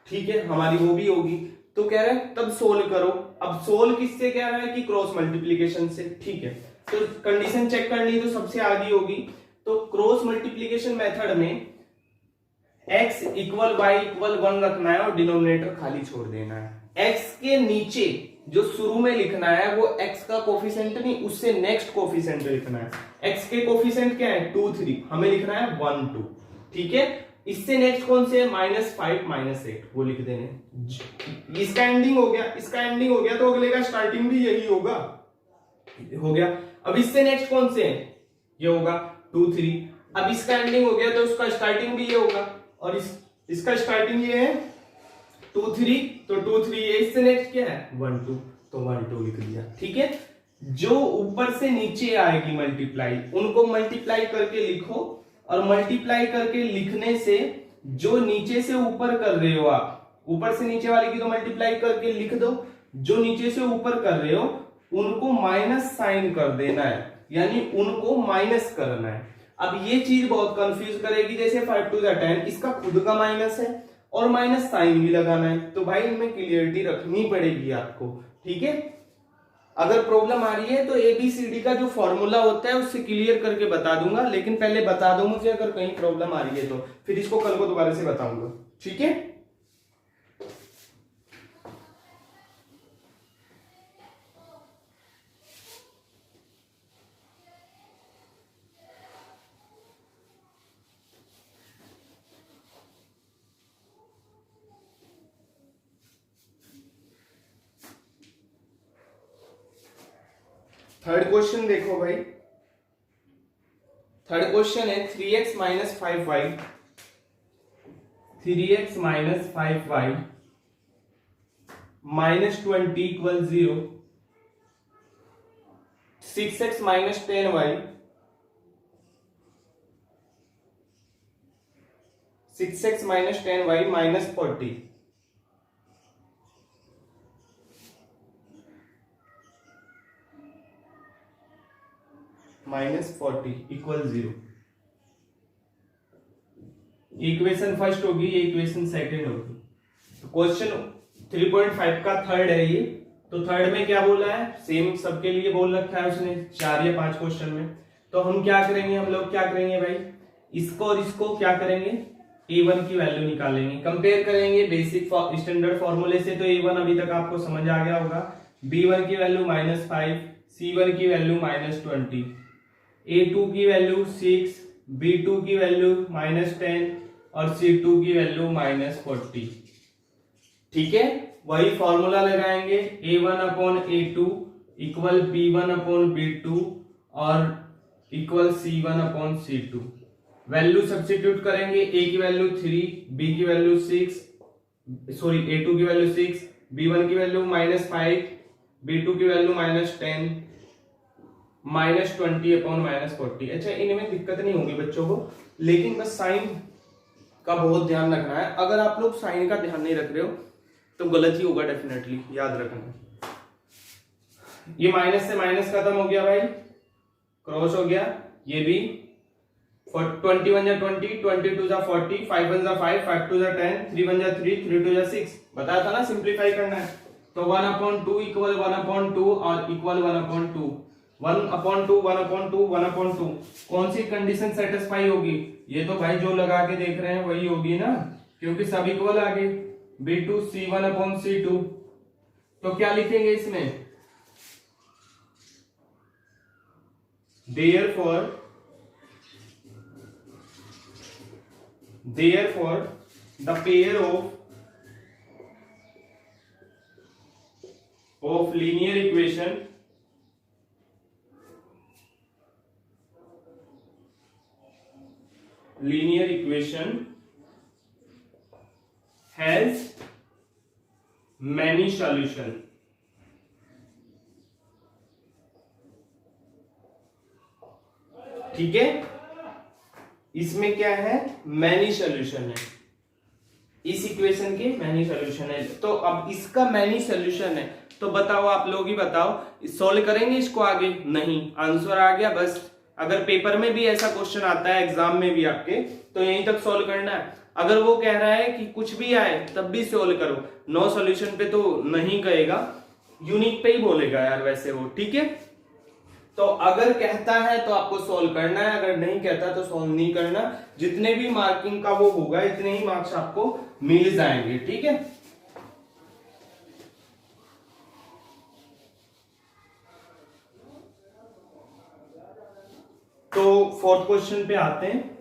ठीक है, हमारी वो भी होगी। तो कह रहे हैं तब सोल्व करो। अब सोल्व किससे कह रहा है कि क्रॉस मल्टीप्लीकेशन से, ठीक है। तो कंडीशन चेक करनी तो सबसे आगे होगी। तो क्रॉस मल्टीप्लीकेशन मेथड में x इक्वल y इक्वल 1 रखना है और डिनोमिनेटर खाली छोड़ देना है। x के नीचे जो शुरू में लिखना है वो x का कोफिशिएंट नहीं, उससे नेक्स्ट कोफिशिएंट लिखना है। x के कोफिशिएंट क्या है 2 3, हमें लिखना है 1 2, ठीक है। इससे नेक्स्ट कौन से है -5 -8, वो लिख देने। इसका एंडिंग हो गया, इसका एंडिंग हो गया तो अगले का स्टार्टिंग भी यही होगा, हो गया। अब इससे नेक्स्ट कौन से है, ये होगा 2 3। अब इसका एंडिंग हो गया तो उसका स्टार्टिंग भी ये होगा, और इसका स्टार्टिंग ये है 2 3, तो 2 3 ये। इससे नेक्स्ट क्या है 1 2, तो 1 2 लिख दिया, ठीक है। जो ऊपर से नीचे आएगी मल्टीप्लाई, उनको मल्टीप्लाई करके लिखो, और मल्टीप्लाई करके लिखने से जो नीचे से ऊपर कर रहे हो आप, ऊपर से नीचे वाले की तो मल्टीप्लाई करके लिख दो, जो नीचे से ऊपर कर रहे हो उनको माइनस साइन कर देना है, यानी उनको माइनस करना है। अब ये चीज बहुत कंफ्यूज करेगी, जैसे 5 टू द 10 इसका खुद का माइनस है और माइनस साइन भी लगाना है, तो भाई इनमें क्लियरिटी रखनी पड़ेगी आपको, ठीक है। अगर प्रॉब्लम आ रही है तो ABCD का जो फॉर्मूला होता है उससे क्लियर करके बता दूंगा, लेकिन पहले बता दो मुझे अगर कहीं प्रॉब्लम आ रही है तो, फिर इसको कल को दोबारा से बताऊंगा, ठीक है। थर्ड क्वेश्चन देखो भाई, थर्ड क्वेश्चन है 3x minus 5y, 3x minus 5y minus 20 equal 0, 6x minus 10y, 6x minus 10y minus 40, -40 equal 0। Equation first होगी, ये इक्वेशन सेकंड होगी। तो क्वेश्चन 3.5 का थर्ड है ये। तो थर्ड में क्या बोला है, सेम सबके लिए बोल रखा है उसने 4 या 5 क्वेश्चन में। तो हम क्या करेंगे, हम लोग क्या करेंगे भाई, इसको और इसको क्या करेंगे, a1 की वैल्यू निकालेंगे, कंपेयर करेंगे बेसिक स्टैंडर्ड फॉर्मूले से। तो a1 अभी तक आपको समझ आ गया होगा, b1 की वैल्यू -5, c1 की वैल्यू -20, A2 की वैल्यू 6, B2 की वैल्यू -10 और C2 की वैल्यू -40, ठीक है। वही फॉर्मूला लगाएंगे, A1 upon A2 equal B1 upon B2 और equal C1 upon C2। Value substitute करेंगे, A की वैल्यू 3, B की वैल्यू 6, सॉरी A2 की वैल्यू 6, B1 की वैल्यू -5, B2 की वैल्यू -10, -20 अपॉन -40। अच्छा, इनमें दिक्कत नहीं होगी बच्चों को, लेकिन बस साइन का बहुत ध्यान रखना है। अगर आप लोग साइन का ध्यान नहीं रख रहे हो तो गलत ही होगा, डेफिनेटली याद रखना। ये माइनस से माइनस खत्म हो गया भाई, क्रॉस हो गया, ये भी 21 जा 20, 22 जा 40, 5 1 जा 5, 5 2 जा 10, 3 1 जा 3, 3 2 जा 6। बताया था ना सिंप्लीफाई करना है। तो 1/2 इक्वल 1/2 और इक्वल 1/2, 1/2 1/2 1/2। कौन सी कंडीशन सेटिस्फाई होगी, ये तो भाई जो लगा के देख रहे हैं वही होगी ना, क्योंकि सब इक्वल आ गए। B2 C1/C2, तो क्या लिखेंगे इसमें, therefore the pair of linear equation has many solution। ठीक है, इसमें क्या है, मैनी सोल्यूशन है, इस इक्वेशन के मैनी सोल्यूशन है। तो अब इसका मैनी सोल्यूशन है, तो बताओ, आप लोग ही बताओ, सॉल्व करेंगे इसको आगे, नहीं, आंसर आ गया बस। अगर पेपर में भी ऐसा क्वेश्चन आता है, एग्जाम में भी आपके, तो यहीं तक सॉल्व करना है। अगर वो कह रहा है कि कुछ भी आए तब भी सोल्व करो, नो सॉल्यूशन पे तो नहीं कहेगा, यूनिक पे ही बोलेगा यार वैसे वो, ठीक है। तो अगर कहता है तो आपको सोल्व करना है, अगर नहीं कहता तो सोल्व नहीं करना। जितने भी मार्किंग का वो होगा इतने ही मार्क्स आपको मिल जाएंगे, ठीक है। तो फोर्थ क्वेश्चन पे आते हैं।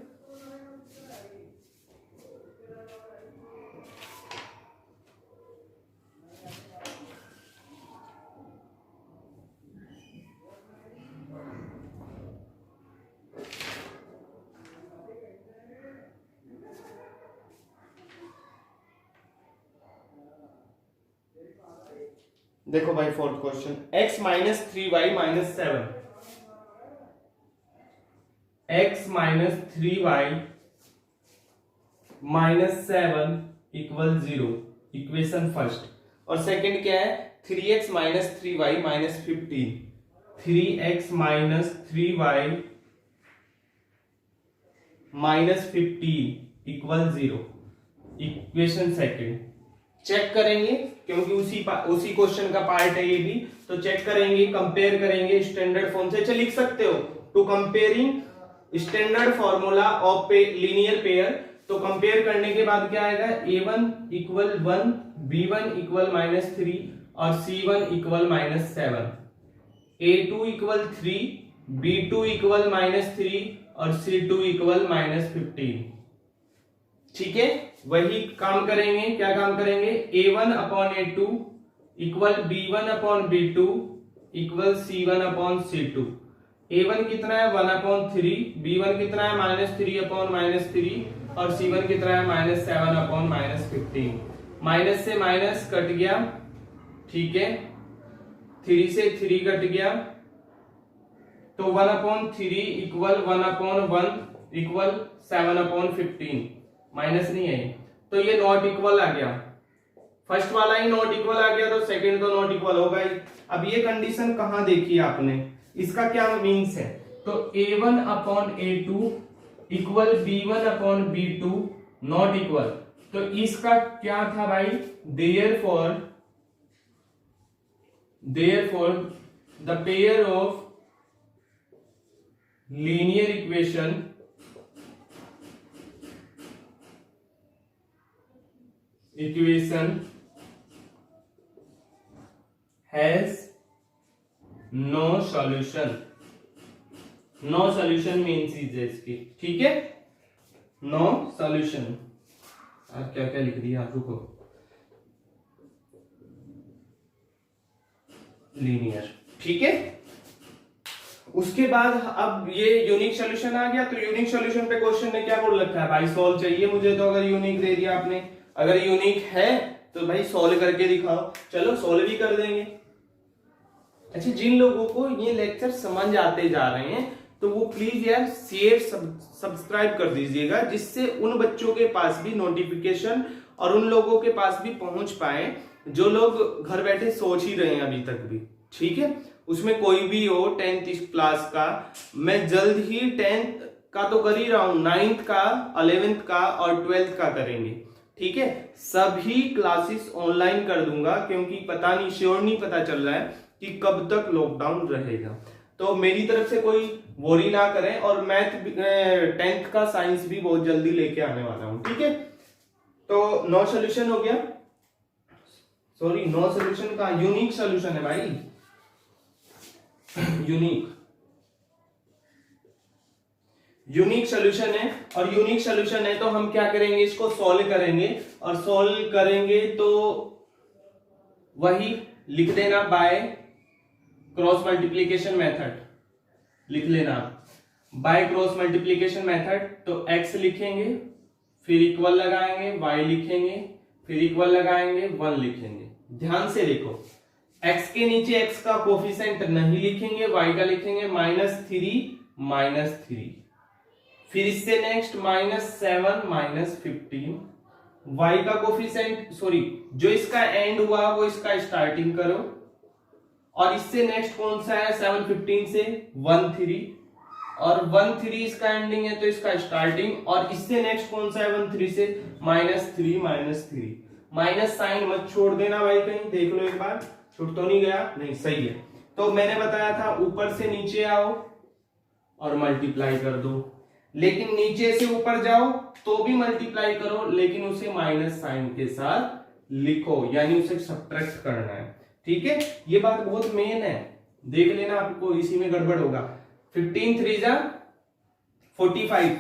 देखो भाई fourth question, x minus 3y minus 7, x minus 3y minus 7 equal 0, equation first. और सेकंड क्या है, 3x minus 3y minus 15, 3x minus 3y minus 15 equal 0, equation second. Check करेंगे क्योंकि उसी क्वेश्चन का पार्ट है ये भी, तो चेक करेंगे, कंपेयर करेंगे स्टैंडर्ड फॉर्म से। अच्छा लिख सकते हो, to comparing standard formula of linear pair. तो कंपेयर करने के बाद क्या आएगा, a1 equal 1, b1 equal minus 3 और c1 equal minus 7, a2 equal 3, b2 equal minus 3 और c2 इक्वल माइनस 15, ठीक है। वही काम करेंगे, क्या काम करेंगे, a1 upon a2 equal b1 upon b2 equal c1 upon c2। a1 कितना है 1 अपॉन 3, b1 कितना है माइनस 3 अपॉन माइनस 3 और c1 कितना है माइनस 7 अपॉन माइनस 15। माइनस से माइनस कट गया, ठीक है, 3 से 3 कट गया, तो 1 upon 3 equal 1 upon 1 equal 7 upon 15, minus नहीं है तो ये नॉट इक्वल आ गया। फर्स्ट वाला ही नॉट इक्वल आ गया तो सेकंड तो नॉट इक्वल होगा ही। अब ये कंडीशन कहां देखी आपने, इसका क्या मीन्स है, तो a1 upon a2 equal b1 upon b2 not equal, तो इसका क्या था भाई, therefore the pair of linear equation has no solution। No solution means है इसकी, ठीक है, नो सॉल्यूशन। अब क्या क्या लिख दिया, रुको, लीनियर, ठीक है। उसके बाद अब ये यूनिक सॉल्यूशन आ गया, तो यूनिक सॉल्यूशन पे क्वेश्चन ने क्या बोल रखा है, भाई सॉल्व चाहिए मुझे, तो अगर यूनिक दे दिया आपने, अगर यूनिक है तो भाई सॉल्व करके दिखाओ। चलो सॉल्व भी कर देंगे। अच्छा, जिन लोगों को ये लेक्चर समझ आते जा रहे हैं तो वो प्लीज यार शेयर सब्सक्राइब कर दीजिएगा, जिससे उन बच्चों के पास भी नोटिफिकेशन और उन लोगों के पास भी पहुंच पाए जो लोग घर बैठे सोच ही रहे हैं अभी तक भी, ठीक है। उसमें कोई भी हो 10th क्लास का, मैं जल्द ही 10th का तो कर ही रहा हूं, 9th का, 11th का और 12th का करेंगे, ठीक है। सभी क्लासेस ऑनलाइन कर दूंगा क्योंकि पता नहीं, श्योर नहीं पता चल रहा है कि कब तक लॉकडाउन रहेगा। तो मेरी तरफ से कोई वरी ना करें, और मैथ 10th का साइंस भी बहुत जल्दी लेके आने वाला हूं, ठीक है। तो नो सॉल्यूशन हो गया, सॉरी नो सॉल्यूशन का यूनिक सॉल्यूशन है भाई, यूनिक सॉल्यूशन है। और यूनिक सॉल्यूशन है तो हम क्या करेंगे, इसको सॉल्व करेंगे, और सॉल्व करेंगे तो वही लिख देना बाय क्रॉस मल्टीप्लीकेशन मेथड, लिख लेना बाय क्रॉस मल्टीप्लीकेशन मेथड। तो x लिखेंगे, फिर इक्वल लगाएंगे, y लिखेंगे, फिर इक्वल लगाएंगे, 1 लिखेंगे। ध्यान से देखो, x के नीचे x का कोफिशिएंट नहीं लिखेंगे, y का लिखेंगे -3, फिर इससे नेक्स्ट -7 -15, y का कोफिशिएंट, सॉरी जो इसका एंड हुआ वो इसका स्टार्टिंग करो, और इससे नेक्स्ट कौन सा है 7 15 से 1 3, और 1 3 इसका एंडिंग है तो इसका स्टार्टिंग, और इससे नेक्स्ट कौन सा है 1 3 से -3 माइनस साइन मत छोड़ देना भाई, कहीं देख लो एक बार, छूट तो नहीं गया, नहीं सही है। तो मैंने बताया था ऊपर से नीचे आओ और मल्टीप्लाई कर दो, लेकिन नीचे से ऊपर जाओ तो भी मल्टीप्लाई करो, लेकिन उसे माइनस साइन के साथ लिखो, यानी उसे सब्ट्रैक्ट करना है। ठीक है, ये बात बहुत मेन है, देख लेना, आपको इसी में गड़बड़ होगा। 15 3 जा 45,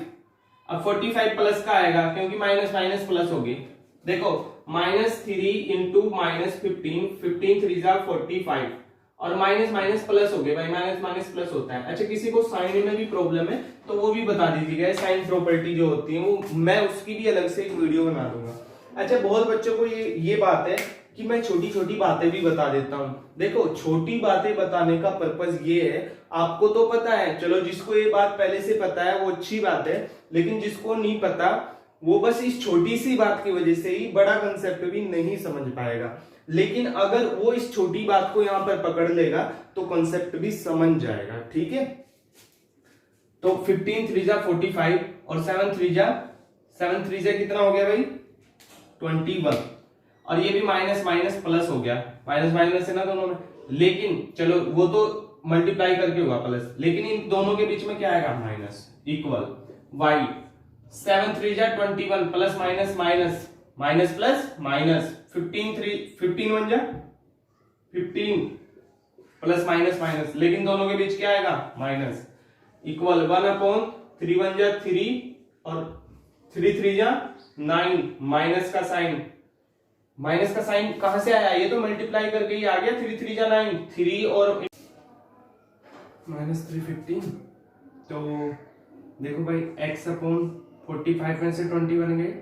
अब 45 प्लस का आएगा क्योंकि माइनस माइनस प्लस होगी। देखो -3 इंटू -15, 15 3 जा 45, और माइनस माइनस प्लस हो गए भाई, माइनस माइनस प्लस होता है। अच्छा, किसी को साइन में भी प्रॉब्लम है तो वो भी बता दीजिएगा, साइन प्रॉपर्टी जो होती है वो मैं उसकी भी अलग से एक वीडियो बना दूंगा। अच्छा, बहुत बच्चों को ये बात है कि मैं छोटी छोटी बातें भी बता देता हूँ। देखो, छोटी बातें बताने का पर्पस ये है, आपको तो पता है, चलो जिसको ये बात पहले से पता है वो अच्छी बात है, लेकिन जिसको नहीं पता वो बस इस छोटी सी बात की वजह से ही बड़ा कंसेप्ट भी नहीं समझ पाएगा। लेकिन अगर वो इस छोटी बात को यहां पर पकड़ लेगा तो कंसेप्ट भी समझ जाएगा। ठीक है, तो 15 3 जा 45 और 7 3 जा कितना हो गया भाई 21, और ये भी माइनस माइनस प्लस हो गया, माइनस माइनस है ना दोनों में, लेकिन चलो वो तो मल्टीप्लाई करके हुआ प्लस, लेकिन इन दोनों के बीच में क्या आएगा माइनस, इक्वल y 7 3 जा 21 plus minus minus minus plus minus 15 1 जा 15 प्लस माइनस माइनस, लेकिन दोनों के बीच क्या आएगा माइनस, इक्वल 1/3 1 जा 3 और 3 3 जा 9, माइनस का साइन कहां से आया, ये तो मल्टीप्लाई करके ही आ गया, 3 3 जा 9, 3 और -3 15। तो देखो भाई x/45 में से 20 बन गए,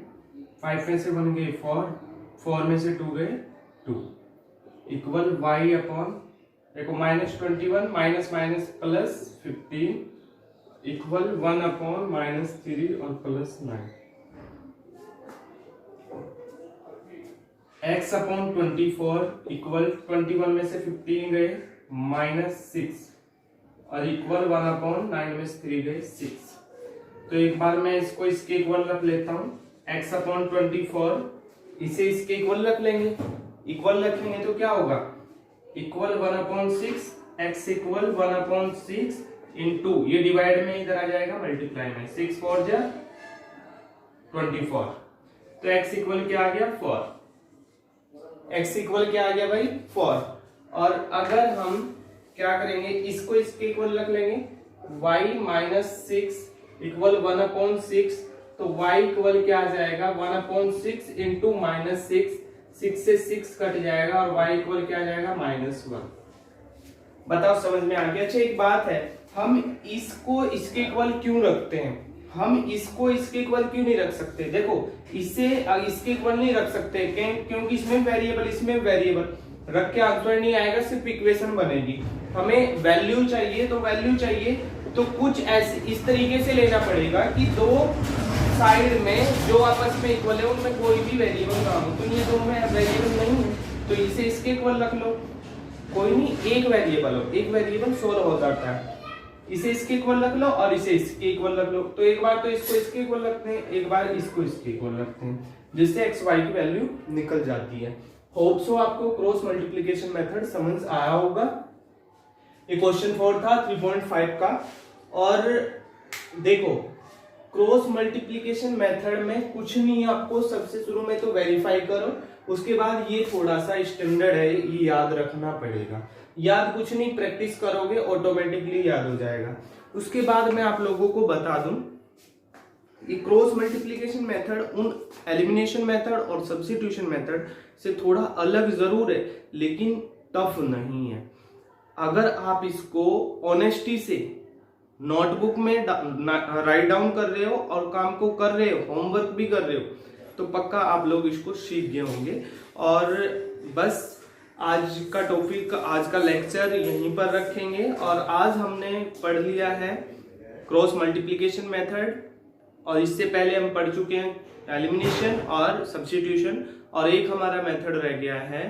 5 में से बन गए 4 में से 2 गए 2, इक्वल y अपॉन देखो -21 माइनस माइनस प्लस 15 इक्वल 1/-3 और प्लस 9। x/24 इक्वल 21 में से 15 गए -6 और इक्वल 1/9 में से 3 गए 6। तो एक बार मैं इसको इसके इक्वल रख लेता हूं, x/24 इसे इसके इक्वल रख लेंगे, इक्वल रखेंगे तो क्या होगा, इक्वल 1/6, x इक्वल 1/6 इंटू, ये डिवाइड में इधर आ जाएगा मल्टीप्लाई में, 6 4 जा 24, तो x इक्वल क्या आ गया 4, x इक्वल क्या आ गया भाई 4। और अगर हम क्या करेंगे, इसको इसके इक्वल रख लेंगे, y -6 इक्वल 1/6, तो y इक्वल क्या आ जाएगा 1/6 इंटू -6, 6 से 6 कट जाएगा और y इक्वल क्या आ जाएगा -1। बताओ समझ में आ गया। अच्छा, एक बात है, हम इसको इसके इक्वल क्यों रखते हैं, हम इसको इसके इक्वल क्यों नहीं रख सकते, देखो इसे इसके इक्वल नहीं रख सकते क्योंकि इसमें वेरिएबल इसमें वेरिएबल रख के आंसर नहीं आएगा, सिर्फ इक्वेशन बनेगी। हमें वैल्यू चाहिए, तो वैल्यू चाहिए तो कुछ ऐसे इस तरीके से लेना पड़ेगा कि दो साइड में जो आपस में इक्वल है उनमें कोई भी वेरिएबल ना हो, तो ये दो में वेरिएबल नहीं है तो इसे इसके इक्वल रख लो, कोई नहीं, एक वेरिएबल हो, एक वेरिएबल सोल्व हो जाता है, इसे इसके इक्वल रख लो और इसे इसके इक्वल रख लो। तो एक बार तो इसको इसके इक्वल रखते हैं, एक बार इसको इसके इक्वल रखते हैं, जिससे एक्स वाई की वैल्यू निकल जाती है। होप सो आपको क्रॉस मल्टीप्लिकेशन मेथड समझ आया होगा। ये क्वेश्चन 4 था 3.5 का। और देखो क्रॉस मल्टीप्लिकेशन मेथड में कुछ नहीं, आपको सबसे शुरू में तो वेरीफाई करो, उसके बाद ये थोड़ा सा स्टैंडर्ड है, ये याद रखना पड़ेगा। याद कुछ नहीं, प्रैक्टिस करोगे ऑटोमेटिकली याद हो जाएगा। उसके बाद मैं आप लोगों को बता दूं, ये क्रॉस मल्टीप्लिकेशन मेथड उन एलिमिनेशन मेथड और सब्स्टिट्यूशन मेथड से थोड़ा अलग जरूर है, लेकिन टफ नहीं है। अगर आप इसको ऑनेस्टी से नोटबुक में राइट डाउन कर रहे हो और काम को कर रहे हो, होमवर्क भी कर रहे हो, तो पक्का आप लोग इसको सीख गए होंगे। और बस आज का टॉपिक, आज का लेक्चर यहीं पर रखेंगे। और आज हमने पढ़ लिया है क्रॉस मल्टीप्लिकेशन मेथड, और इससे पहले हम पढ़ चुके हैं एलिमिनेशन और सब्स्टिट्यूशन, और एक हमारा मेथड रह गया है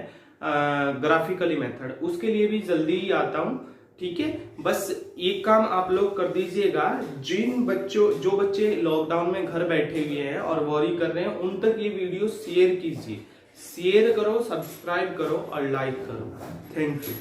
ग्राफिकली मेथड। उसके लिए भी जल्दी ही आता हूँ, ठीक है, बस एक काम आप लोग कर दीजिएगा, जो बच्चे लॉकडाउन में घर बैठे हुए हैं और वॉरी कर रहे हैं, उन तक ये वीडियो शेयर कीजिए। शेयर करो, सब्सक्राइब करो और लाइक करो। Thank you.